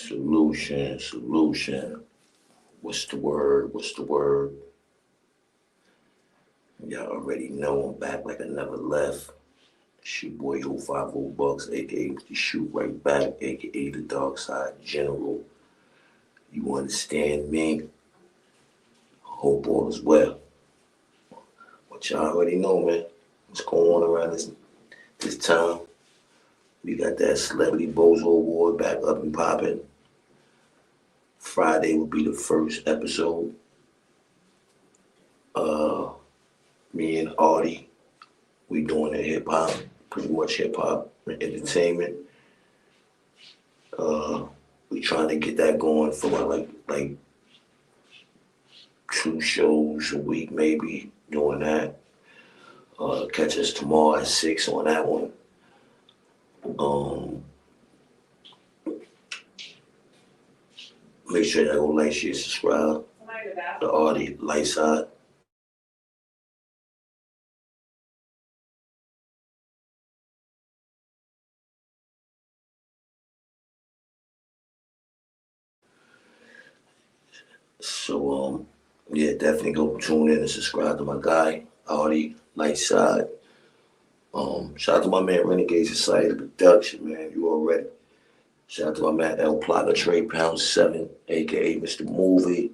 Solution. What's the word? Y'all already know I'm back like I never left. It's your boy 050BUCKS, aka the Shoot Right Back, aka the Dark Side General. You understand me? Hope all is well. But y'all already know, man. What's going on around this time? We got that Celebrity Bozo Award back up and popping. Friday will be the first episode. Me and Artie, we doing the hip hop, pretty much hip hop and entertainment. We trying to get that going for like 2 shows a week, maybe doing that. Catch us tomorrow at 6 on that one. Make sure y'all go like, share, subscribe. The Artie Light Side. So yeah, definitely go tune in and subscribe to my guy, Artie Light Side. Shout out to my man Renegade Society Production, man. You already. Shout out to my man El Plata Trey Pound 7, aka Mr. Movie.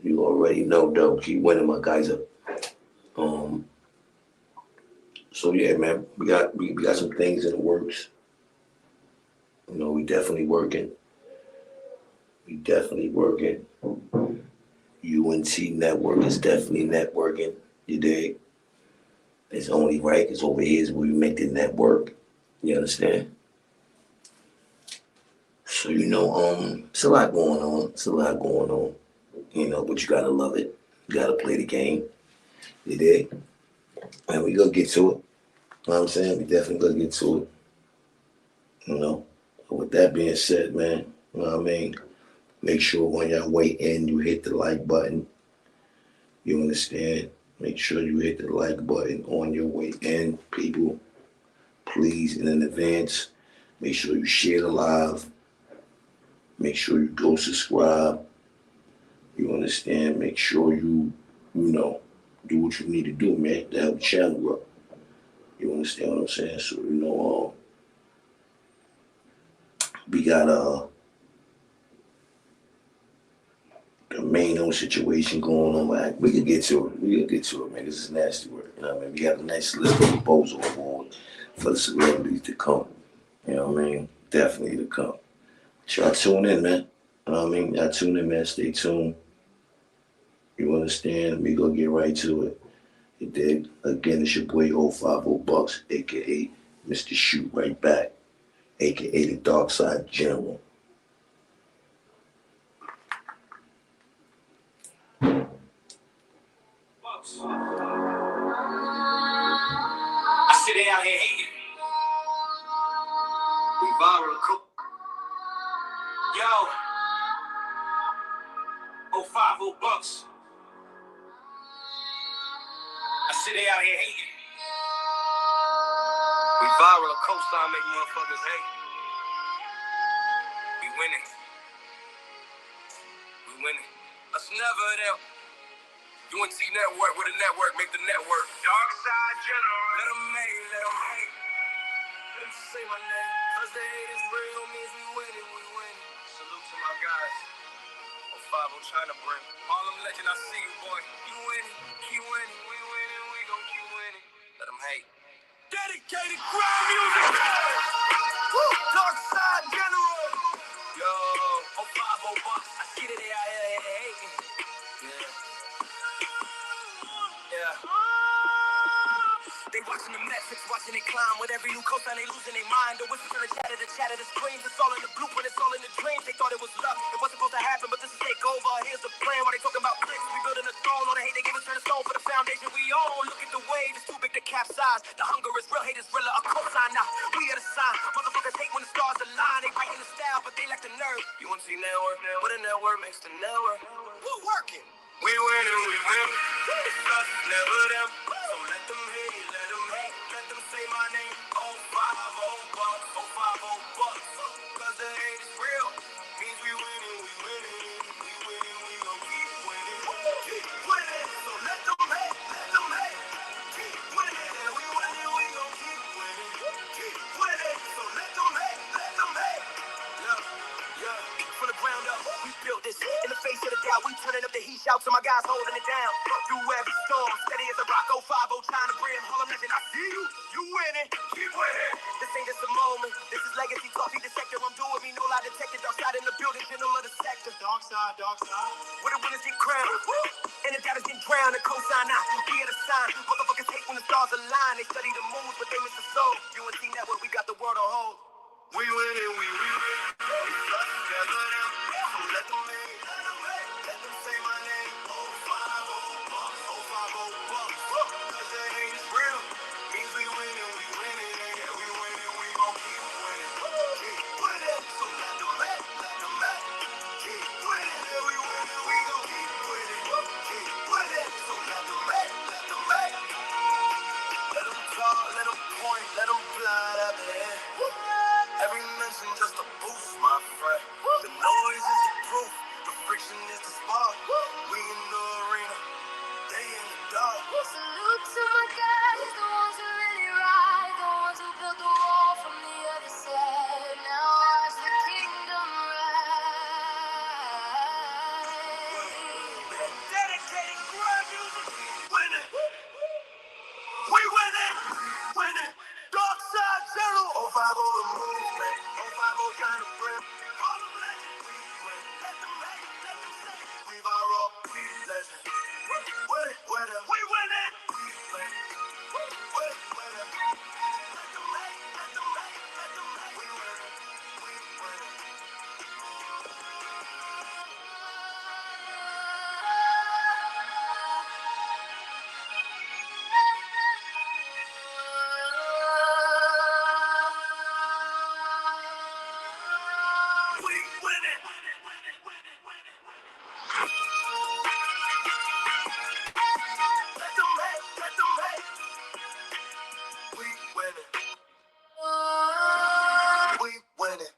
You already know though. Keep winning, my guys up. So yeah, man, we got some things in the works. You know, we definitely working. UNT Network is definitely networking. You dig? It's only right because over here is where we make the network. You understand? So you know, it's a lot going on. You know, but you gotta love it. You gotta play the game. You dig? And we gonna get to it. You know what I'm saying? We definitely gonna get to it. You know? But with that being said, man, you know what I mean? Make sure when y'all weigh in, you hit the like button. You understand? Make sure you hit the like button on your way in, people. Please, in advance, make sure you share the live. Make sure you go subscribe. You understand? Make sure you know, do what you need to do, man, to help the channel grow. You understand what I'm saying? So, you know, we got the main situation going on. Man. We can get to it, man. This is nasty work. You know what I mean? We got a nice list of Bozo Award for the celebrities to come. You know what I mean? Definitely to come. Y'all tune in, man. You know what I mean? Y'all tune in, man. Stay tuned. You understand? We gonna get right to it. You dig? Again, it's your boy 050BUCKS, aka Mr. Shoot Right Back, aka the Dark Side General. I sit out here hating. We viral cook. Yo, 050BUCKS. I sit out here hating. We viral cosign make motherfuckers hate. We winning. Us never them. UNT Network with a network, make the network. Dark Side General. Let them hate. Let them say my name. Cause the hate is real, means we winning. Salute to my guys. 050 trying to bring. Harlem legend, I see you, boy. You winning, keep winning. We winning, we gon' keep winning. Let them hate. Dedicated crowd music. Woo! Dark Side General. Yo, 050BUCKS. I see that they out here hating. Yeah. They watching them Netflix, watching it climb. With every new cosign, they losing their mind. The whispers and the chatter, the screams. It's all in the blueprint, it's all in the dreams. They thought it was luck, it wasn't supposed to happen, but this is takeover. Here's the plan, while they talking about bricks. We building a throne, all the hate they gave us turn to stone for the foundation we own. Look at the wave, it's too big to capsize. The hunger is real, hate is realer, a cosign now. We are the sign, motherfuckers hate when the stars align. They writing the style, but they lack the nerve. You want to see network, but a network makes the network. Who working? We winning, it's us, never them. So let them hate, let them say my name. 050BUCKS, 050BUCKS. Cause the hate is real, guys holding it down. Through every storm, steady as a rock, 050, trying to bring Harlem legend. I see you, you winning, keep winning. This ain't just a moment, this is legacy, coffee, the sector. I'm doing me, no lie detected. Outside in the building, general of the sector. Dark side, dark side. Where the winners get crowned, and the doubters get drowned. The cosign out, be at a sign. Motherfuckers hate when the stars align. They study the moves, but they miss the soul. UNT Network, we got the world on hold. We winning, we winning. Together now, so let them hate. Let them say my name. 050 bucks. Cause that hate is real. Means we winning, we winning. Yeah, we winning, we gon' keep winning. Keep winning, so let them hate. Keep winning, yeah, we winning, we gon' keep winning. Keep winning, so let them hate. Let them talk, let them point, let them fly out there. Every mention just a boost, my friend. The noise is the proof, the friction is the spark. We in the arena, they in the dark. Salute to my guys, the ones who really ride, the ones who built the wall from the other side. Now watch the kingdom rise. Dedicated grind music, winning. We winning, winning. Dark side zero. 050 the movement. 050 trying to brim. Harlem legend. We win. Let them hate, let them say. We viral. We legend. Winning. We winning. We win. Winning. Let them hate, let them hate, let them hate. We winning. We winning. We winning. Let them hate, let them hate. We winning. We winning.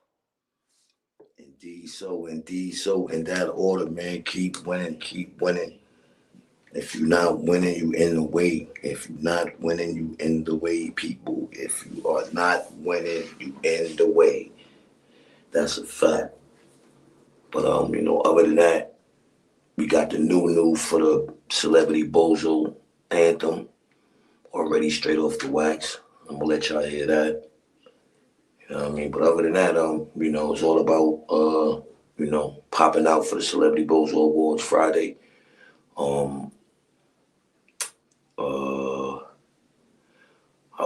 Indeed so, in that order, man. Keep winning, keep winning. If you're not winning, you in the way. If you're not winning, you in the way, people. If you are not winning, you in the way. That's a fact. But other than that, we got the new for the Celebrity Bozo anthem already straight off the wax. I'm gonna let y'all hear that. You know what I mean? But other than that, it's all about popping out for the Celebrity Bozo Awards Friday. I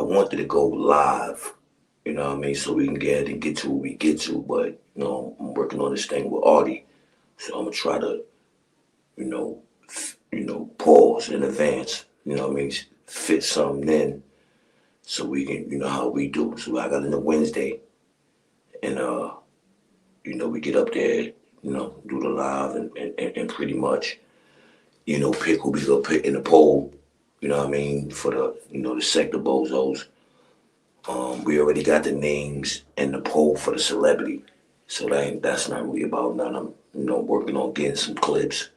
wanted to go live, you know what I mean, so we can get to what we get to, but I'm working on this thing with Artie. So I'm gonna try to, pause in advance, you know what I mean, fit something in so we can, how we do. So I got in the Wednesday and we get up there, do the live and pretty much, pick who we gonna put in the poll, you know what I mean, for the, the sector bozos. We already got the names and the poll for the celebrity. So that's not really about nothing. I'm, working on getting some clips,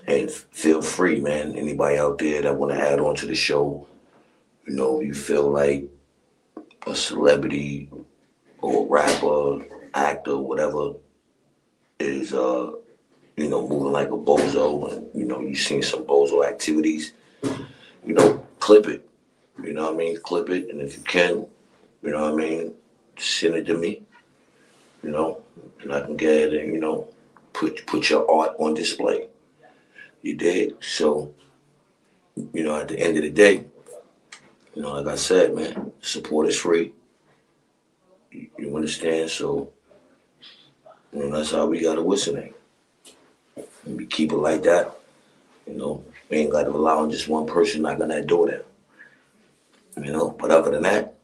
and feel free, man. Anybody out there that want to add on to the show, you feel like a celebrity or rapper, actor, whatever is, moving like a bozo and, you seen some bozo activities, clip it. You know what I mean? Clip it. And if you can, you know what I mean, send it to me, and I can get it and, put your art on display. You dig? So, at the end of the day, like I said, man, support is free. You understand? So, that's how we gotta whistle it. And we keep it like that. We ain't gotta rely on just one person knocking that door down. But other than that,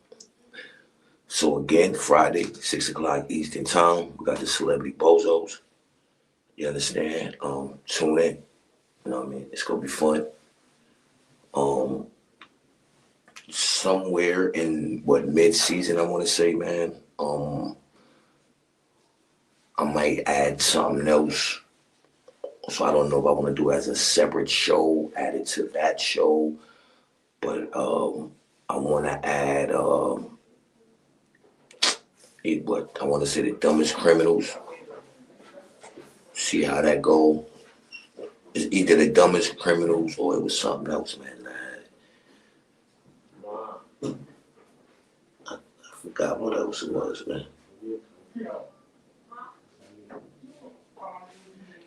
so again, Friday, 6 o'clock Eastern Time, we got the Celebrity Bozos. You understand? Tune in. You know what I mean? It's gonna be fun. Somewhere in mid-season, I want to say, man. I might add something else. So I don't know if I want to do it as a separate show, add it to that show. But I want to add I want to say the dumbest criminals. See how that go. It's either the dumbest criminals or it was something else, man. I forgot what else it was, man.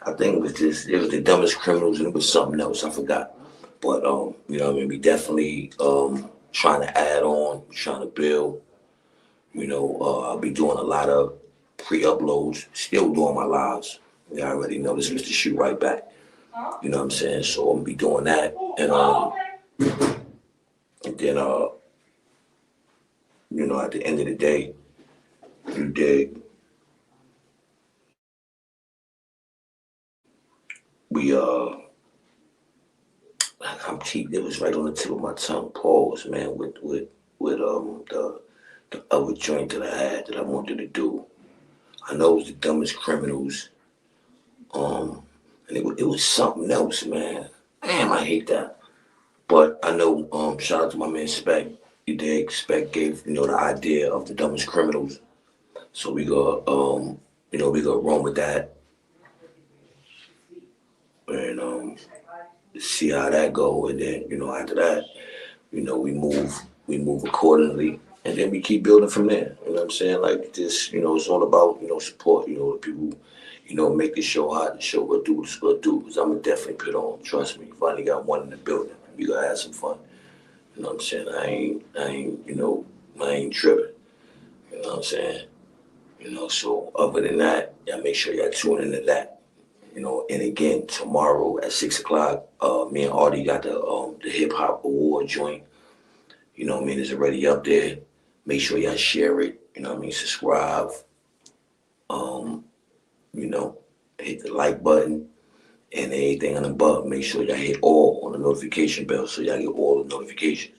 I think it was the dumbest criminals and it was something else. I forgot. But you know what I mean, we definitely trying to add on, trying to build. You know, I'll be doing a lot of pre-uploads, still doing my lives. Yeah, I already know this was the shoot right back. You know what I'm saying? So I'm gonna be doing that. And then you know, at the end of the day, you dig, we it was right on the tip of my tongue, pause, man, with the other joint that I had that I wanted to do. I know it was the dumbest criminals. And it was something else, man. Damn, I hate that. But I know, shout out to my man Spec. You dig? Spec gave, you know, the idea of the dumbest criminals. So we go, you know, we go run with that and see how that go. And then, you know, after that, you know, we move accordingly. And then we keep building from there. You know what I'm saying? Like this, you know, it's all about, you know, support, you know, people, you know, make the show hot, the show go do what it's gonna do. Cause I'm gonna definitely put on. Trust me, finally got one in the building. We gonna have some fun. You know what I'm saying? I ain't, you know, I ain't tripping. You know what I'm saying? You know, so other than that, y'all make sure y'all tune into that. You know, and again, tomorrow at 6 o'clock, me and Artie got the hip hop award joint. You know what I mean? It's already up there. Make sure y'all share it. You know what I mean? Subscribe. You know, hit the like button and anything on the button. Make sure y'all hit all on the notification bell so y'all get all the notifications.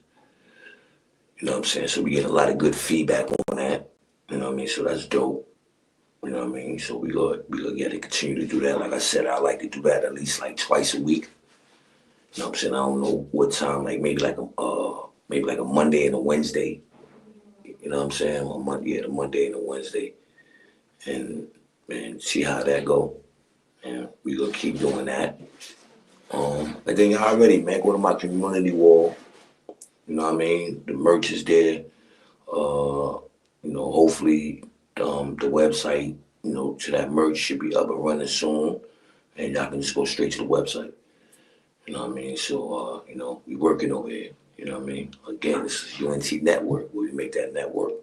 You know what I'm saying? So we get a lot of good feedback on that. You know what I mean? So that's dope. You know what I mean? So we gonna get to continue to do that. Like I said, I like to do that at least like twice a week. You know what I'm saying? I don't know what time, like maybe like a Monday and a Wednesday. You know what I'm saying? On Monday, yeah, the Monday and the Wednesday. And see how that go. And we gonna keep doing that. And then y'all already, man, go to my community wall. You know what I mean? The merch is there. You know, hopefully the website, you know, to that merch should be up and running soon. And y'all can just go straight to the website. You know what I mean? So you know, we working over here. You know what I mean? Again, this is UNT Network where we make that network.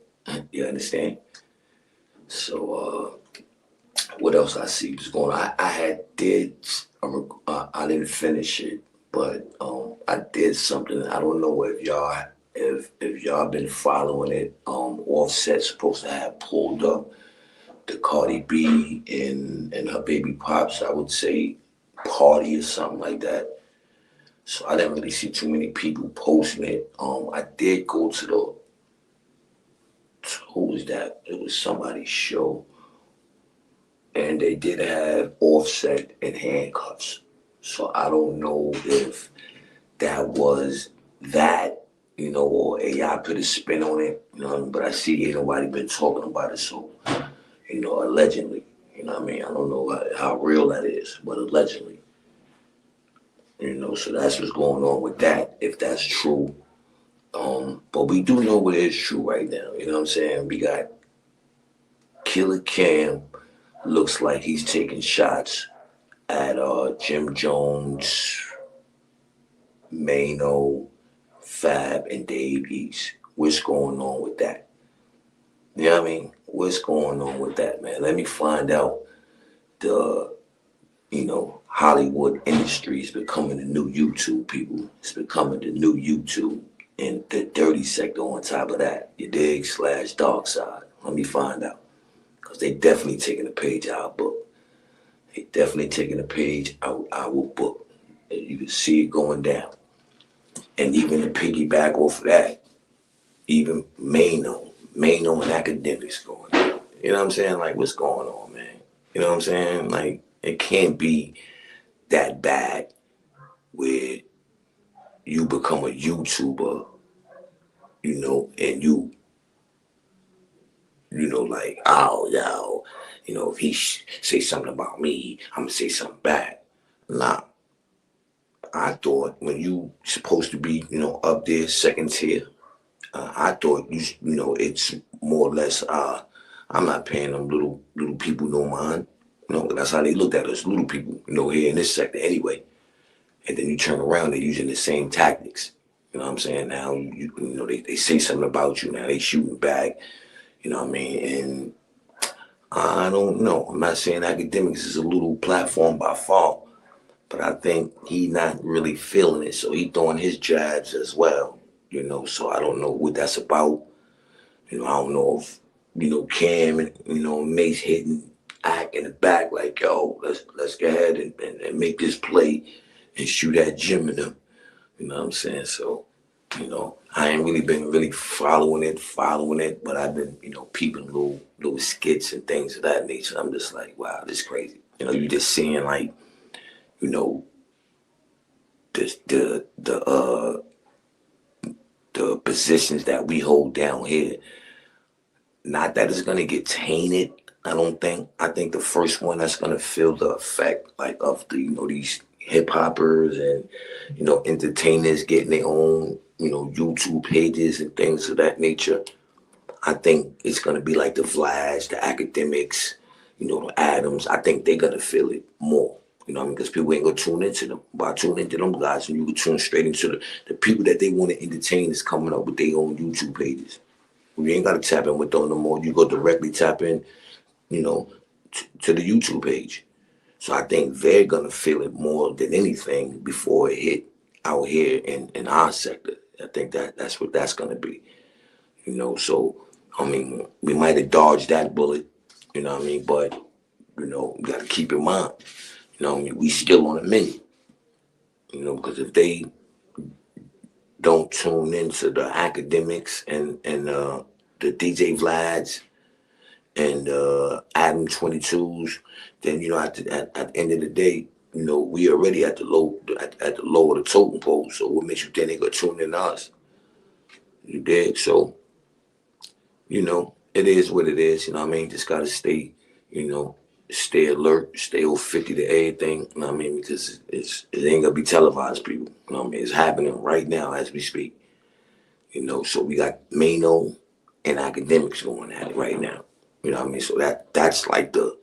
You understand? So what else I see was going on? I had I didn't finish it, but I did something. I don't know if y'all been following it. Offset's supposed to have pulled up the Cardi B and her baby pops. I would say party or something like that. So I didn't really see too many people posting it. I did go to who was that? It was somebody's show and they did have Offset in handcuffs. So I don't know if that was that, you know, or AI put a spin on it, you know, but I see ain't nobody been talking about it, so, you know, allegedly, you know what I mean? I don't know how real that is, but allegedly, you know, so that's what's going on with that, if that's true. But we do know what is true right now, you know what I'm saying? We got Killer Cam, looks like he's taking shots at Jim Jones, Mano, Fab, and Dave East. What's going on with that? You know what I mean? What's going on with that, man? Let me find out. The, you know, Hollywood industry is becoming the new YouTube, people. It's becoming the new YouTube. And the dirty sector on top of that. You dig? Slash dark side. Let me find out. Because they definitely taking a page out of our book. They definitely taking a page out our book. And you can see it going down. And even to piggyback off of that, even Mano and academics going down. You know what I'm saying? Like, what's going on, man? You know what I'm saying? Like, it can't be that bad where you become a YouTuber, you know, and you like, oh, yo, if he say something about me, I'm gonna say something bad. Nah, I thought when you supposed to be, up there second tier, I thought it's more or less. I'm not paying them little people no mind. That's how they looked at us, little people. Here in this sector anyway. And then you turn around, they're using the same tactics. You know what I'm saying? Now they say something about you. Now they shooting back. You know what I mean? And I don't know. I'm not saying academics is a little platform by far, but I think he not really feeling it. So he throwing his jabs as well. So I don't know what that's about. I don't know if Cam and Mace hitting Ack in the back like, yo, let's go ahead and make this play and shoot at Jim and them. You know what I'm saying? So, I ain't really been really following it, but I've been, peeping little skits and things of that nature. I'm just like, wow, this is crazy. You just seeing like, this the positions that we hold down here. Not that it's gonna get tainted. I don't think. I think the first one that's gonna feel the effect like of the these hip hoppers and entertainers getting their own YouTube pages and things of that nature. I think it's gonna be like the Vlads, the academics, the Adams. I think they're gonna feel it more. Because people ain't gonna tune into them. But I tune into them guys, and you can tune straight into the people that they want to entertain is coming up with their own YouTube pages. You ain't gotta tap in with them no more. You go directly tap in, to the YouTube page. So I think they're gonna feel it more than anything before it hit out here in our sector. I think that's what that's gonna be. So I mean, we might have dodged that bullet, but we gotta keep in mind, we still on a menu. Because if they don't tune into the academics and the DJ Vlads and Adam 22s, then at the end of the day, we already at the low of the totem pole. So what makes you think they gonna tune in us? You did. So it is what it is. Just gotta stay, stay alert, stay over 50 to everything. Because it ain't gonna be televised, people. It's happening right now as we speak. So we got Mano and academics going at it right now. So that's like the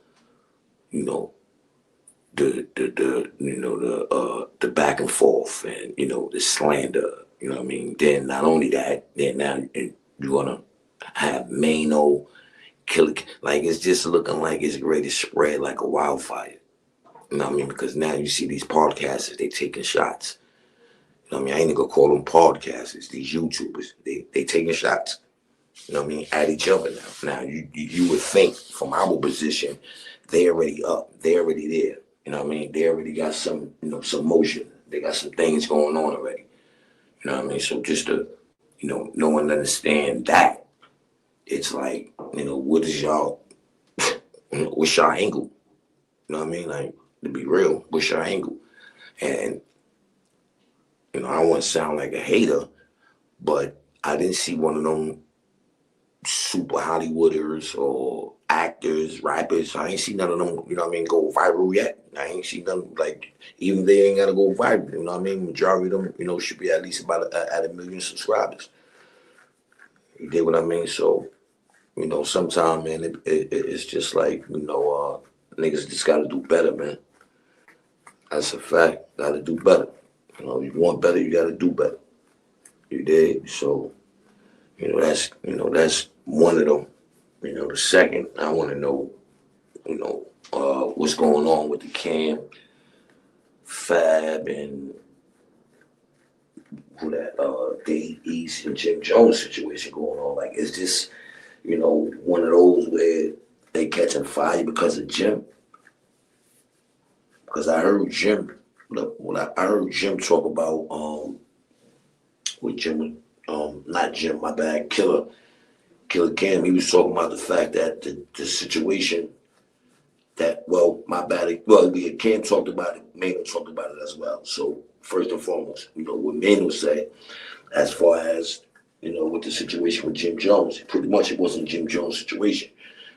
the back and forth and the slander. Then not only that, then now you're gonna have Mano kill it. Like it's just looking like it's ready to spread like a wildfire. Because now you see these podcasters, they taking shots. I ain't even gonna call them podcasters. These YouTubers, they taking shots. At each other now. Now you would think from our position, they already up, they already there. They already got some some motion. They got some things going on already. So just to know and understand that, it's like what is y'all? What's y'all angle? Like to be real, what's your angle? And I don't want to sound like a hater, but I didn't see one of them super Hollywooders or actors, rappers. I ain't seen none of them, go viral yet. I ain't seen them, like, even they ain't gotta go viral, Majority of them, should be at least about at 1 million subscribers. You get what I mean? So, sometimes, man, it's just like, niggas just gotta do better, man. That's a fact. Gotta do better. You want better, you gotta do better. You did. So, that's one of them. The second, I want to know, what's going on with the Cam, Fab, and who that, Dave East and Jim Jones situation going on. Like, it's just, one of those where they catching fire because of Jim. Because I heard Jim, I heard Jim talk about, with Jim, not Jim, my bad, Killer Cam, he was talking about the fact that the situation that, Cam talked about it, Mano talked about it as well. So first and foremost, what Mano said, as far as, with the situation with Jim Jones. Pretty much it wasn't Jim Jones' situation.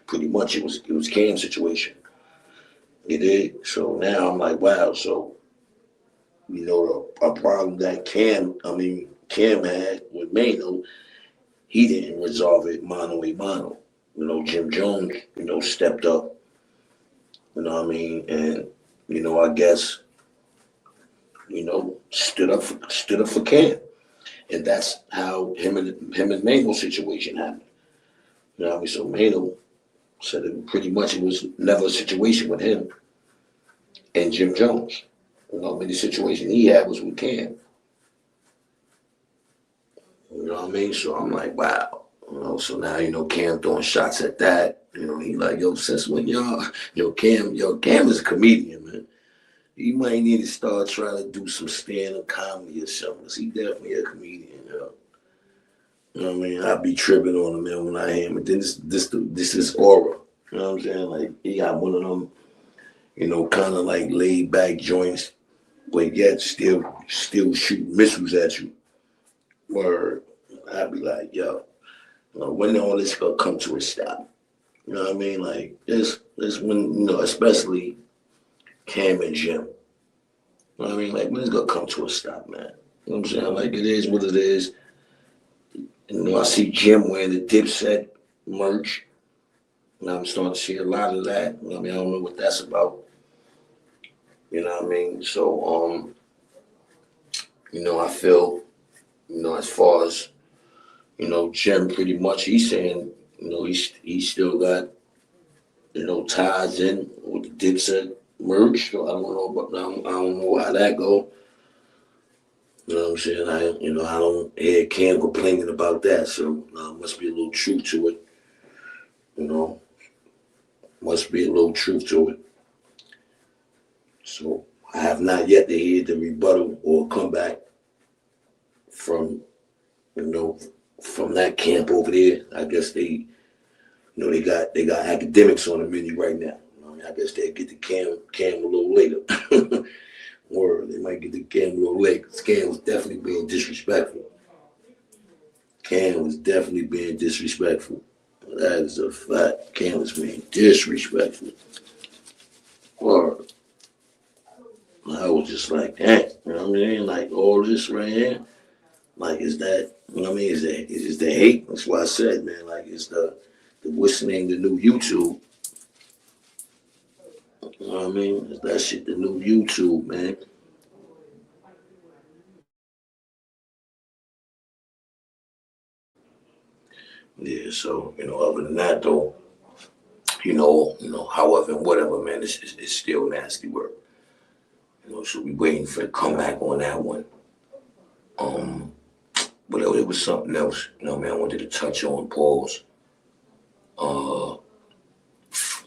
Pretty much it was Cam's situation. You did. So now I'm like, wow. So a problem that Cam had with Mano, he didn't resolve it mano a mano. Jim Jones, stepped up. And I guess stood up for Cam, and that's how him and Mano's situation happened. So Mano said pretty much it was never a situation with him and Jim Jones. The situation he had was with Cam. So I'm like, wow. So now, Cam throwing shots at that. He like, yo, since when Cam is a comedian, man. He might need to start trying to do some stand-up comedy or something. 'Cause he definitely a comedian, I'd be tripping on him, man, when I hear him. But then this is aura. You know what I'm saying? Like, he got one of them, kind of like laid back joints, but yet still shoot missiles at you. Word. I'd be like, yo, when all this gonna come to a stop? You know what I mean? Like, this when, especially Cam and Jim. You know what I mean? Like, when it's gonna come to a stop, man? You know what I'm saying? Like, it is what it is. I see Jim wearing the Dipset merch. And I'm starting to see a lot of that. I don't know what that's about. You know what I mean? So, I feel, as far as, Jim pretty much, he's saying, he still got, ties in with the Dipset merch. So I don't know how that go. You know what I'm saying? I don't hear Cam complaining about that. So must be a little truth to it. Must be a little truth to it. So I have not yet to hear the rebuttal or comeback from from that camp over there. I guess they got academics on the menu right now. I guess they'll get the Cam a little later. Or they might get the Cam a little later. Cam was definitely being disrespectful. Cam was definitely being disrespectful. That is a fact. Cam was being disrespectful. Or I was just like, dang, you know what I mean? Like, all this right here, like, is that, is the hate? That's why I said, man, like, it's the what's the name, the new YouTube. You know what I mean? Is that shit the new YouTube, man? Yeah, so, other than that, though, however and whatever, man, it's still nasty work. So we waiting for the comeback on that one. But it was something else, man, I wanted to touch on, pause.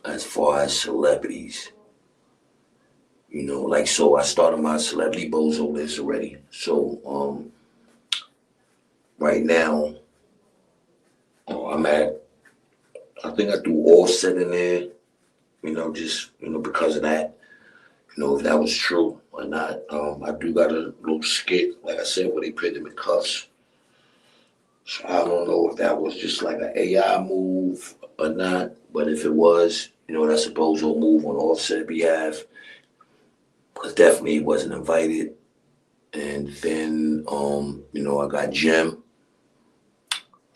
As far as celebrities, so I started my celebrity Bozo list already. So, right now, I think I threw Offset in there, just, because of that. If that was true or not. I do got a little skit, like I said, where they put them in cuffs. So I don't know if that was just like an AI move or not, but if it was, that's a Bozo move on Offset's behalf, because definitely he wasn't invited. And then, I got Jim,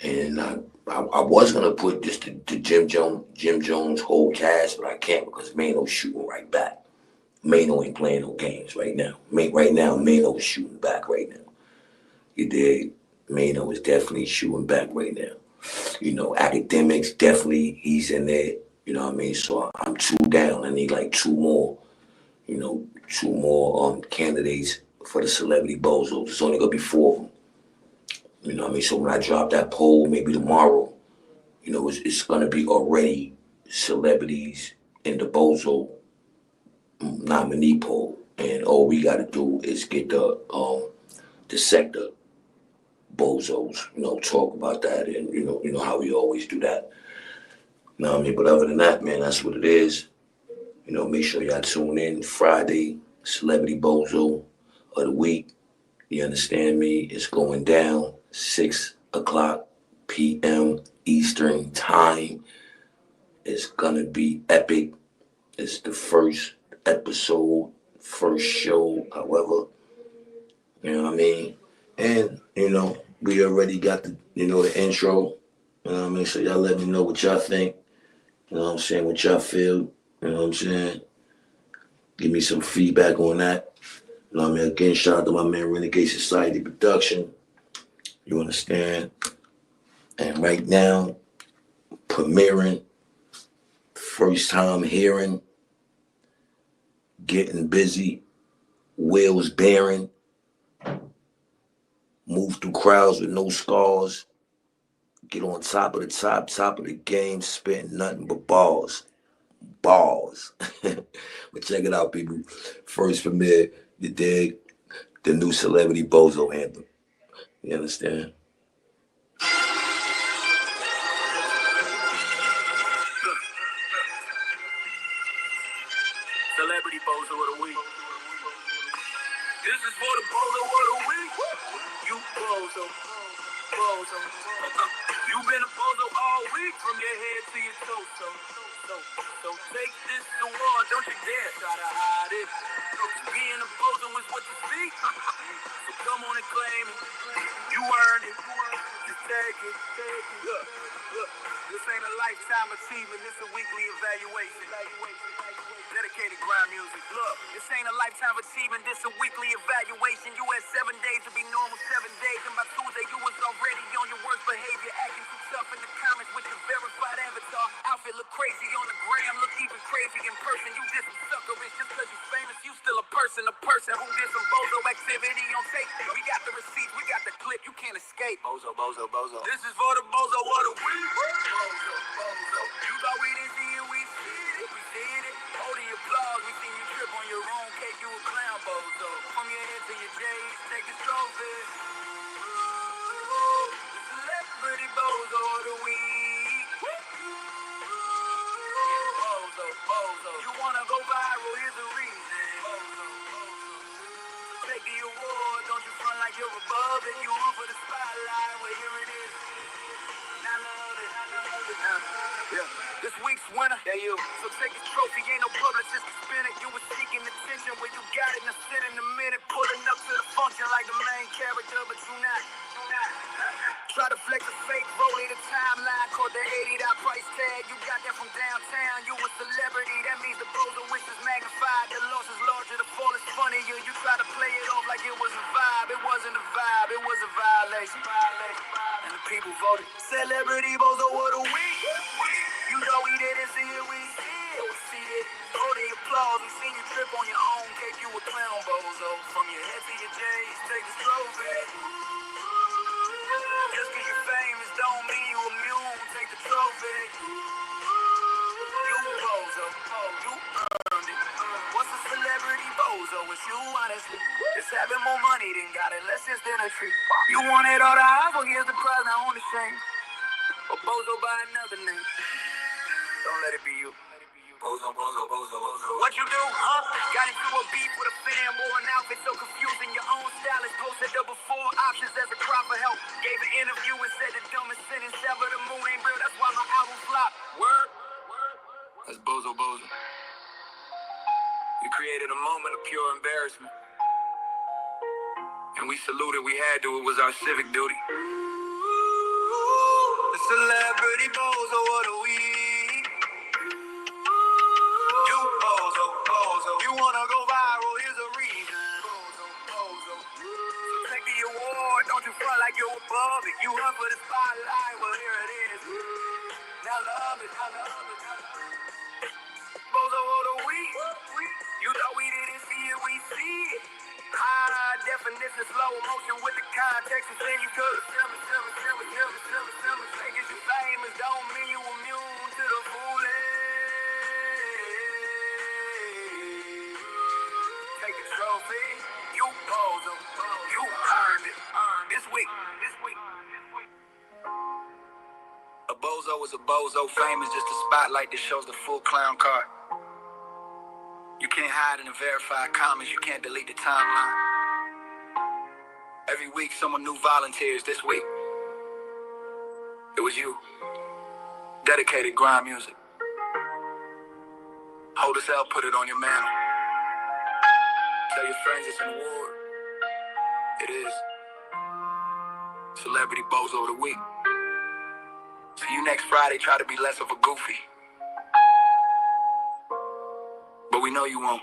and I was gonna put this to Jim Jones' whole cast, but I can't because Mano's shooting right back. Mano ain't playing no games right now. Mano is shooting back right now. You dig? Mano is definitely shooting back right now. Academics, definitely he's in there. You know what I mean? So I'm 2 down. I need like 2 more, 2 more candidates for the celebrity Bozos. It's only gonna be 4 of them. You know what I mean? So when I drop that poll, maybe tomorrow, it's gonna be already celebrities in the Bozo nominee poll, and all we got to do is get the sector Bozos, talk about that, and how we always do that. You know what I mean? But other than that, man, that's what it is. Make sure y'all tune in Friday, Celebrity Bozo of the week. You understand me? It's going down 6 o'clock p.m. Eastern time. It's gonna be epic. It's the first episode, first show, however, you know what I mean? And, we already got the intro, you know what I mean? So y'all let me know what y'all think, you know what I'm saying, what y'all feel, you know what I'm saying? Give me some feedback on that. You know what I mean? Again, shout out to my man Renegade Society Production. You understand? And right now, premiering, first time hearing, getting busy, wheels bearing, move through crowds with no scars, get on top of the top of the game, spitting nothing but balls. Balls. But check it out, people. First premiere, you dig? The new Celebrity Bozo anthem. You understand? Celebrity Bozo of the week. This is for the Bozo of the week. You Bozo. Bozo. You been a Bozo all week from your head to your torso. So take this award, don't you dare try to hide it. Being a Bozo is what you see. So come on and claim it. You earned it. Just take it. Look. This ain't a lifetime achievement, this a weekly evaluation. Dedicated grind music. Look, this ain't a lifetime achievement, this a weekly evaluation. You had 7 days to be normal, 7 days, and by Tuesday you was already on your worst behavior, acting too tough in the comments with your verified avatar. Outfit look crazy on the gram, look even crazy in person. You just some suckerish just cause you famous, you still a person who did some Bozo activity on tape. We got the receipts, we got the clip, you can't escape. Bozo. This is for the Bozo of the week. Bozo. You thought we didn't see it, we did it. Holding your applause, we seen you trip on your own cake, you a clown, Bozo. From your head to your J's, take this trophy. Celebrity Bozo of the week. Bozo. You wanna go viral, here's the reason. Take the award, don't you front like you're above it. You on for the spotlight, well here it is. I love it. Yeah. This week's winner, yeah, you. So take this trophy, ain't no publicist to spin it. You was seeking attention where you got it, now sit in a minute, pulling up to the function like the main character, but you not. Try to flex a fake, rolling the timeline, caught the $80 price tag. You got that from downtown, you a celebrity. That means the Bozo wish is magnified. The loss is larger, the fall is funnier. You try to play it off like it was a vibe. It wasn't a vibe, it was a violation. And the people voted Celebrity Bozo of the week. You know we didn't see it, we see it. Holding applause, we seen you trip on your own cake. You a clown, Bozo. From your head to your J's, take this trophy. Just cause you're famous don't mean you immune. Take the trophy. You Bozo, you earned it. What's a celebrity Bozo? It's you, honestly. It's having more money than got it, less than a tree. You wanted all the hype, well here's the prize, now on the shame. Or Bozo by another name. Don't let it be you. Bozo. What you do, huh? Got into a beef with a fan, wore an outfit so confusing. Your own stylist posted up before options as a cry for help. Gave an interview and said the dumbest sentence ever. The moon ain't real, that's why my album flopped. Word? That's Bozo. We created a moment of pure embarrassment. And we saluted, we had to, it was our civic duty. The Celebrity Bozo of the week. You Bozo. You wanna go viral, here's a reason. Bozo. So take the award, don't you front like you're above it. You up for the spotlight, well here it is. Now love it. Bozo of the week. You thought we didn't see it, we see it. High definition, slow motion with the context. And then you could simmer. Take it, you famous, don't mean you immune to the foolish. Take the trophy, you Bozo, you earned it. This week. A Bozo is a Bozo, fame is just a spotlight that shows the full clown card. You can't hide in the verified comments, you can't delete the timeline. Every week someone new volunteers. This week, It was you. Dedicated grind music. Hold us out, put it on your mantle. Tell your friends it's an award. It is. Celebrity Bozo of the Week. See you next Friday, try to be less of a goofy. But we know you won't.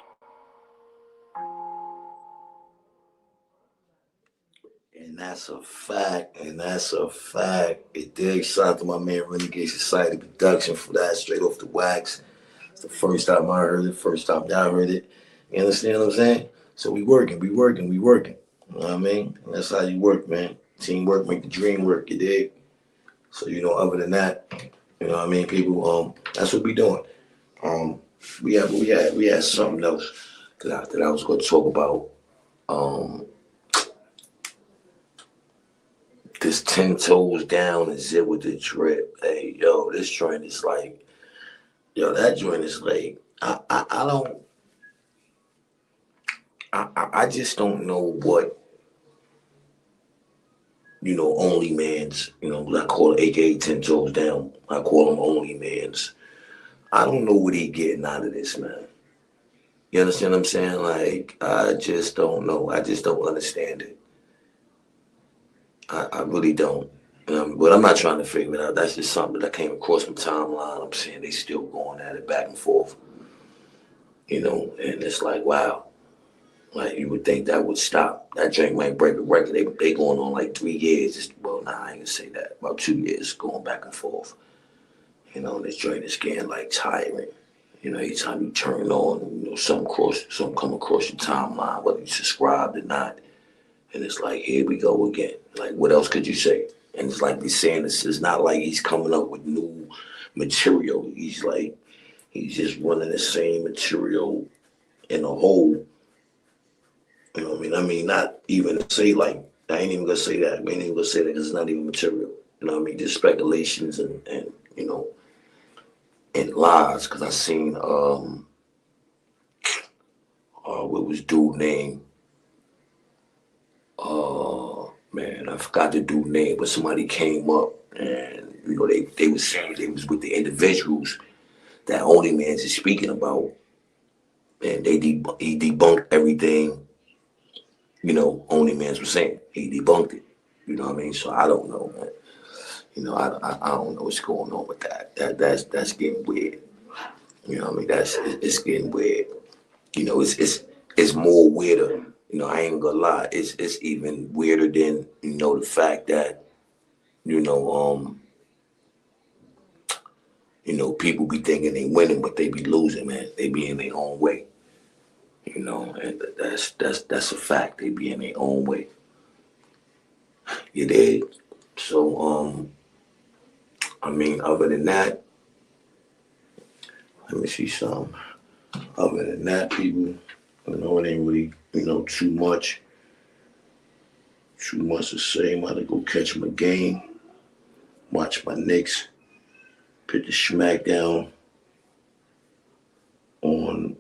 And that's a fact, and that's a fact. It did. Shout out to my man Renegade Society Production for that, straight off the wax. It's the first time I heard it, first time y'all heard it. You understand what I'm saying? So we working, we working, we working. You know what I mean? And that's how you work, man. Teamwork make the dream work, you dig? So, other than that, you know what I mean, people, that's what we doing. Um, we had something else that I was gonna talk about. Um, this 10 toes down and zip with the drip. Hey, yo, this joint is like, yo, that joint is like, I don't, I just don't know what, only man's, I call it AKA 10 toes down. I call them only man's. I don't know what he getting out of this, man. You understand what I'm saying? Like, I just don't know. I just don't understand it. I really don't. But I'm not trying to figure it out. That's just something that came across my timeline. I'm saying they still going at it back and forth. And it's like, wow. Like, you would think that would stop. That drink might break a record. They going on like 3 years. Well, nah, I ain't gonna say that. About 2 years going back and forth. This drink is getting like tiring. Anytime you turn it on, something come across your timeline, whether you subscribed or not. And it's like, here we go again. Like, what else could you say? And it's like he's saying this is not like he's coming up with new material. He's just running the same material in a whole. You know what I mean? I mean, not even to say like, I ain't even gonna say that. I ain't even gonna say that because it's not even material. You know what I mean? Just speculations and lies. Because I seen, what was dude name? Man, I forgot the dude name, but somebody came up and, they was saying they was with the individuals that Only Mans is speaking about. And he debunked everything, Only Mans was saying. He debunked it. You know what I mean? So I don't know, man. I don't know what's going on with that. That's getting weird. You know what I mean? It's getting weird. It's more weirder. I ain't gonna lie. It's even weirder than the fact that you know people be thinking they winning, but they be losing, man. They be in their own way. And that's a fact. They be in their own way. You dig? So I mean, other than that, let me see some. Other than that, people, it ain't really, too much to say. I'm about to go catch my game, watch my Knicks, put the smackdown on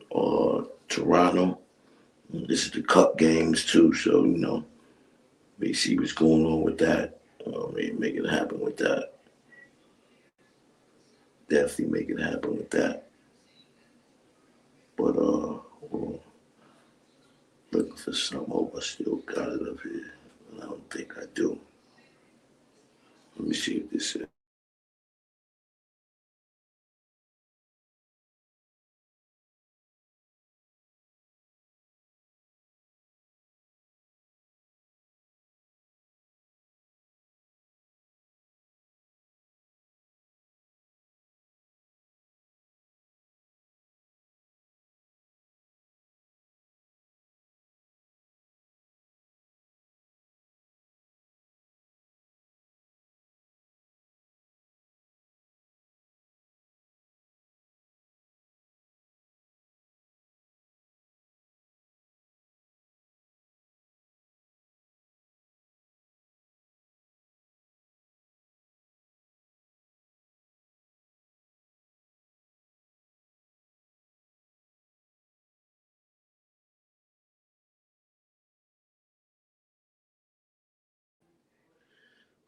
Toronto. This is the Cup games too, so we see what's going on with that. Maybe make it happen with that. Definitely make it happen with that. But well, looking for some. Hope I still got it up here. I don't think I do. Let me see if this is.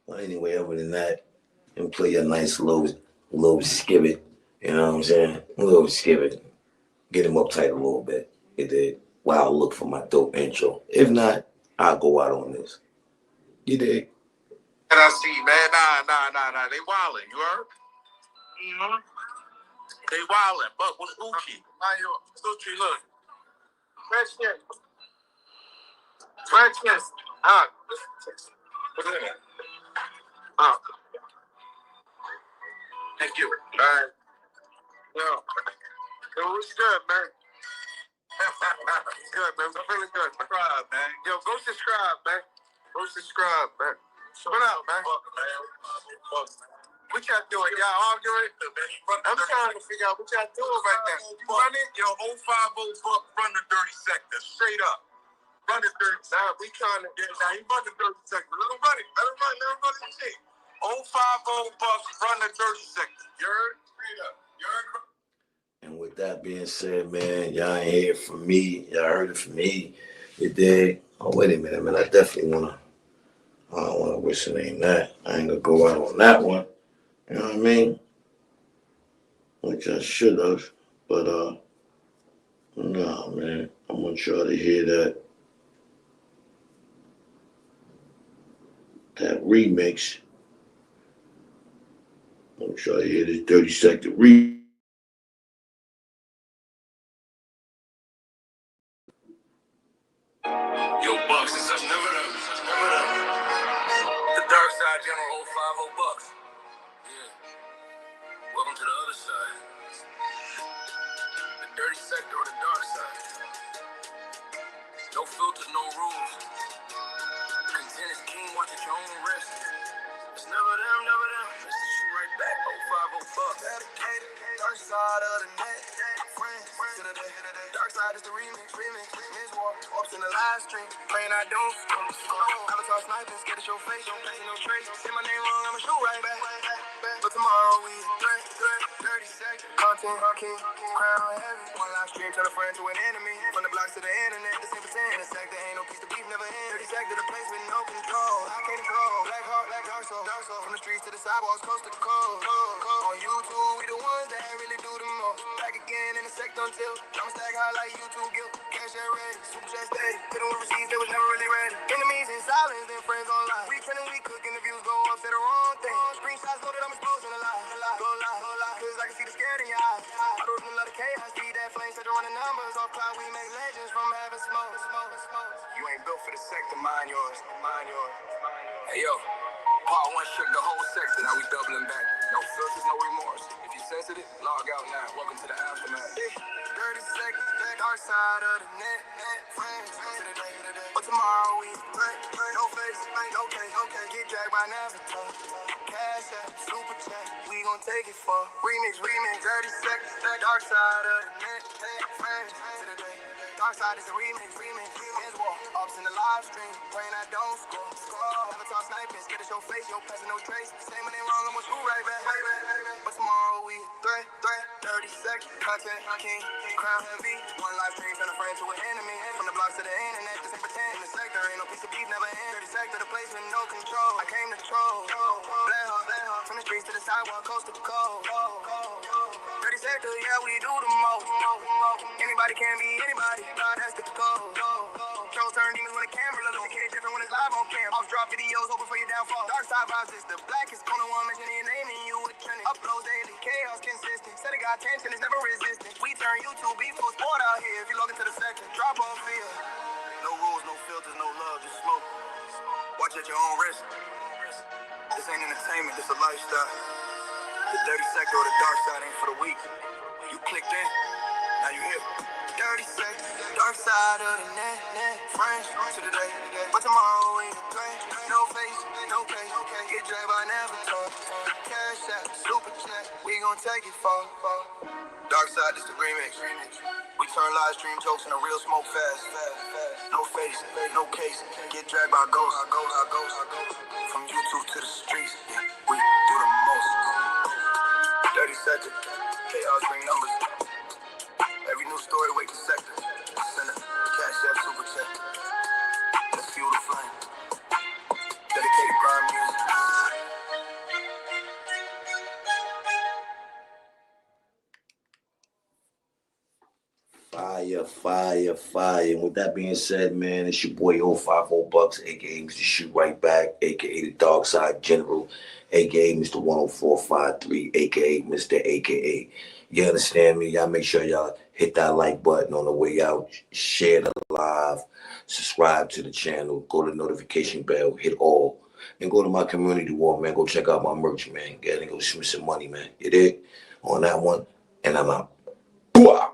Well, anyway, other than that. and play a nice little skibbit. You know what I'm saying? A little skibbit. Get him uptight a little bit. You did. While I look for my dope intro. If not, I'll go out on this. You did. And I see, man, nah. They wildin', you heard? Mm-hmm. They wildin'. But what's Gucci? Gucci, look. Freshness. What's in it? Thank you. All right. Yo, what's good, man? Good, man. I'm feeling good. Subscribe, man. Yo, go subscribe, man. What up, man? What y'all doing? Y'all arguing? I'm trying to figure out what y'all doing right now. You running? Yo, 050 Buck run the dirty sector. Straight up. Run the dirty sector. Nah, we trying to get it. Now, he run the dirty sector. Let him run it. Let him run the shit. 050 Bucks run the dirty sector. You heard? Straight up. You heard? And with that being said, man, y'all ain't hear it from me. Y'all heard it from me. You did. Oh, wait a minute, man. I don't wanna wish it ain't that. I ain't gonna go out on that one. You know what I mean? Which I should have. But nah, man. I want y'all to hear that remix. I want y'all to hear this Dirty Sector remix. Yo, Bucks, it's us. Never up. The Dark Side General 050 Bucks. Yeah. Welcome to the other side. The dirty sector or the dark side. No filters, no rules. Content is king, watch at your own risk. It's never them, never them. It's the shoot right back, 050 Bucks. Dedicated, dark side of the net. Friends to the day. Dark side is the remix. Miss War, ups in the live stream. Praying I don't Avatar sniping, scared to show face. Don't play no trace. Say my name wrong, I'ma shoot right back. But tomorrow we dirty sector. Content, king, crown heavy. One live stream, turn a friend to an enemy. From the blocks to the internet, the same percent. In the sector, ain't no peace, the beef never ends. Dirty sector, the place with no control. I can't control. Black heart, black dark soul. From the streets to the sidewalks, coast to coast. On YouTube, we the ones that really do the most. Back again in the sector until I'm stack high like YouTube guilt. Cash that ready, super chat steady. Couldn't with receipts, they was never really ready. Enemies in silence, then friends online. We trending, we cooking, the views go up, say the wrong thing. Screenshots loaded, I'm exposing a lie. Go lie, cause I can see the scared in your eyes. I don't even love the chaos, see that flame, set to run the numbers. Off cloud, we make legends from having smoke. You ain't built for the sector, mind yours. Hey yo, part one shook the whole sector, now we doubling back. No filters, no remorse. If you sensitive, log out now. Welcome to the aftermath. Dirty sector, dark side of the net. Friends to the day. But tomorrow we no face, no case. Get dragged by Navigator. Cash app, super chat, we gon' take it for remix. Dirty sector, dark side of the net. Friends to the day. Dark side is a remix. Men's war, ups in the live stream. Praying I don't score. Avatar sniping, scared to show face. Yo, passing no trace. Say my name wrong, I'ma shoot right back. But tomorrow we dirty sector. Content, king, crown heavy. One live stream, turn a friend to an enemy. From the blocks to the internet, this ain't pretend. In the sector, ain't no piece of beef, never end. Dirty sector, the place with no control. I came to troll. Black heart, from the streets to the sidewalk, coast to coast. Dirty sector, yeah, we do the most. Anybody can be anybody, that's the code. Trolls turn demons when the camera look at different when it's live on camera. Off drop videos, hoping for your downfall. Dark side vibes is the blackest. Corner one mentioning your name and you would trend it. Uploads daily, chaos consistent. Said it got attention, it's never resistant. We turn YouTube beef to a sport out here. If you log into the sector, drop on field. No rules, no filters, no love, just smoke. Watch at your own risk. This ain't entertainment, this a lifestyle. The dirty sector or the dark side ain't for the weak. You clicked in, now you here. Dirty sector, dark side of the net. Friends to the day, but tomorrow we no face, no case. Get dragged by Navigator. Cash app, super chat, we gon' take it far. Dark side is the remix. We turn live stream jokes into real smoke fast. No face, no case. Get dragged by ghosts. From YouTube to the streets, we do the most. Dirty sector, chaos bring numbers. Every new story, wake the sector. Send a cash app, super chat. Let's fuel the flame. Dedicated crime music. Fire. And with that being said, man, it's your boy 050BUCKS, aka Mr. Shoot Right Back, aka the Dark Side General, aka Mr. 10453, aka Mr. AKA. You understand me? Y'all make sure y'all hit that like button on the way out, share the live, subscribe to the channel, go to the notification bell, hit all, and go to my community wall, man. Go check out my merch, man. Get and go shoot some money, man. You dig? On that one, and I'm out. Bwah!